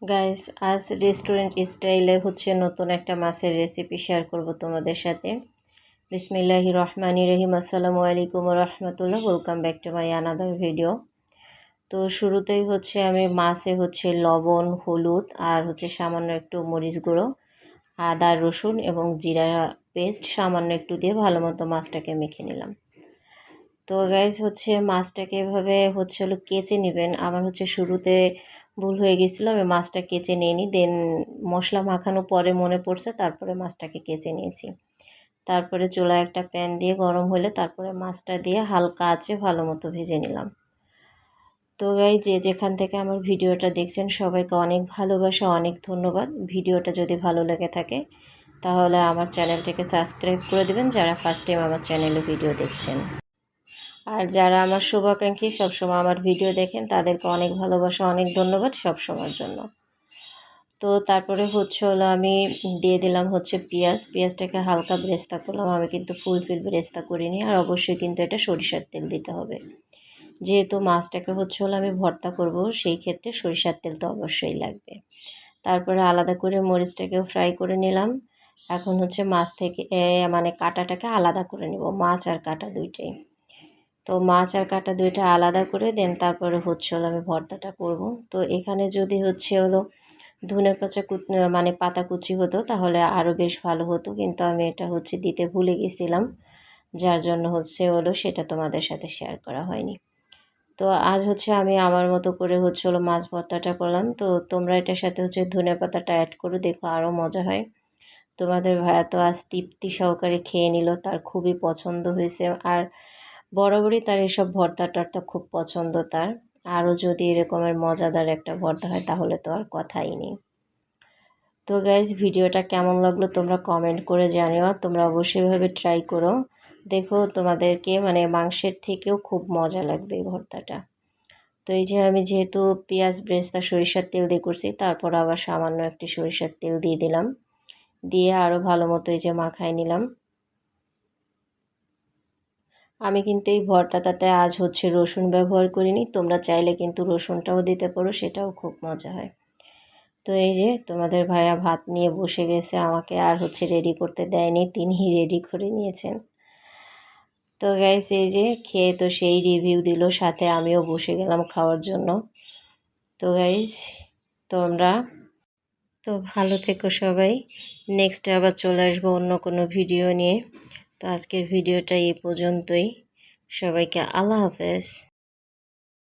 Guys, আজ restaurant স্টাইলে নতুন একটা মাছের রেসিপি শেয়ার করব তোমাদের সাথে। বিসমিল্লাহির রহমানির রহিম। আসসালামু আলাইকুম রহমতুল্লাহ। Welcome back to my another video. তো শুরুতেই আমি মাছে লবণ, হলুদ আর সামান্য একটু মরিচ গুঁড়ো, আদা, রসুন এবং জিরা পেস্ট সামান্য একটু দিয়ে ভালো মতো মাছটাকে মেখে নিলাম। তো গাইস মাছটাকে এভাবে কেচে নেবেন। আমার শুরুতে ভুল হয়ে গেছিলো, আমি মাছটা কেচে নিইনি, দেন মশলা মাখানোর পরে মনে পড়ছে, তারপরে মাছটাকে কেচে নিয়েছি। তারপরে চুলায় একটা প্যান দিয়ে গরম হলে তারপরে মাছটা দিয়ে হালকা আঁচে ভালো মতো ভেজে নিলাম। তো গাইস, যে যেখান থেকে আমার ভিডিওটা দেখছেন সবাইকে অনেক ভালোবাসা, অনেক ধন্যবাদ। ভিডিওটা যদি ভালো লেগে থাকে তাহলে আমার চ্যানেলটাকে সাবস্ক্রাইব করে দেবেন, যারা ফার্স্ট টাইম আমার চ্যানেলে ভিডিও দেখছেন। আর যারা আমার শুভাকাঙ্ক্ষী সবসময় আমার ভিডিও দেখেন তাদেরকে অনেক ভালোবাসা, অনেক ধন্যবাদ সবসময়ের জন্য। তো তারপরে আমি দিয়ে দিলাম পেঁয়াজটাকে হালকা ব্রেস্তা করলাম। আমি কিন্তু ফুল ব্রেস্তা করিনি। আর অবশ্যই কিন্তু এটা সরিষার তেল দিতে হবে, যেহেতু মাছটাকে আমি ভর্তা করব, সেই ক্ষেত্রে সরিষার তেল তো অবশ্যই লাগবে। তারপরে আলাদা করে মরিচটাকেও ফ্রাই করে নিলাম। এখন মাছ থেকে মানে কাঁটাটাকে আলাদা করে নেব, মাছ আর কাঁটা দুইটাই। তো মাছ আর কাঁটা দুইটা আলাদা করে দেন তারপরে আমি ভর্তাটা করব। তো এখানে যদি ধনে পাতা কুচি হতো তাহলে আরও বেশ ভালো হতো, কিন্তু আমি এটা দিতে ভুলে গেছিলাম, যার জন্য সেটা তোমাদের সাথে শেয়ার করা হয়নি। তো আজ আমি আমার মতো করে মাছ ভর্তাটা করলাম। তো তোমরা এটার সাথে ধনে পাতাটা অ্যাড করো, দেখো আরও মজা হয়। তোমাদের ভাইয়া তো আজ তৃপ্তি সহকারে খেয়ে নিল, তার খুবই পছন্দ হয়েছে। আর বরাবরই তার এসব ভর্তা টর্তা খুব পছন্দ তার। আরও যদি এরকমের মজাদার একটা ভর্তা হয় তাহলে তো আর কথাই নেই। তো গাইজ, ভিডিওটা কেমন লাগলো তোমরা কমেন্ট করে জানিও। তোমরা অবশ্যই ভাবে ট্রাই করো, দেখো তোমাদেরকে মাংসের থেকেও খুব মজা লাগবে এই ভর্তাটা। তো এই যে আমি যেহেতু পেঁয়াজ ব্রেস্তা সরিষার তেল দিয়ে করছি, তারপর আবার সামান্য একটি সরিষার তেল দিয়ে দিলাম, দিয়ে আরও ভালো মতো এই যে মাখায় নিলাম। আমি কিন্তু এই ভর্তাটাতে আজ রসুন ব্যবহার করিনি, তোমরা চাইলে কিন্তু রসুনটাও দিতে পারো, সেটাও খুব মজা হয়। তো এই যে তোমাদের ভাইয়া ভাত নিয়ে বসে গেছে, আমাকে আর রেডি করতে দেয়নি, তিনি রেডি করে নিয়েছেন। তো গাইস, এই যে খেয়ে তো সেই রিভিউ দিল, সাথে আমিও বসে গেলাম খাওয়ার জন্য। তো গাইস, তোমরা তো ভালো থেকো সবাই। নেক্সট আবার চলে আসবো অন্য কোনো ভিডিও নিয়ে। তো আজকের ভিডিওটা এই পর্যন্তই। সবাইকে আল্লাহ হাফেজ।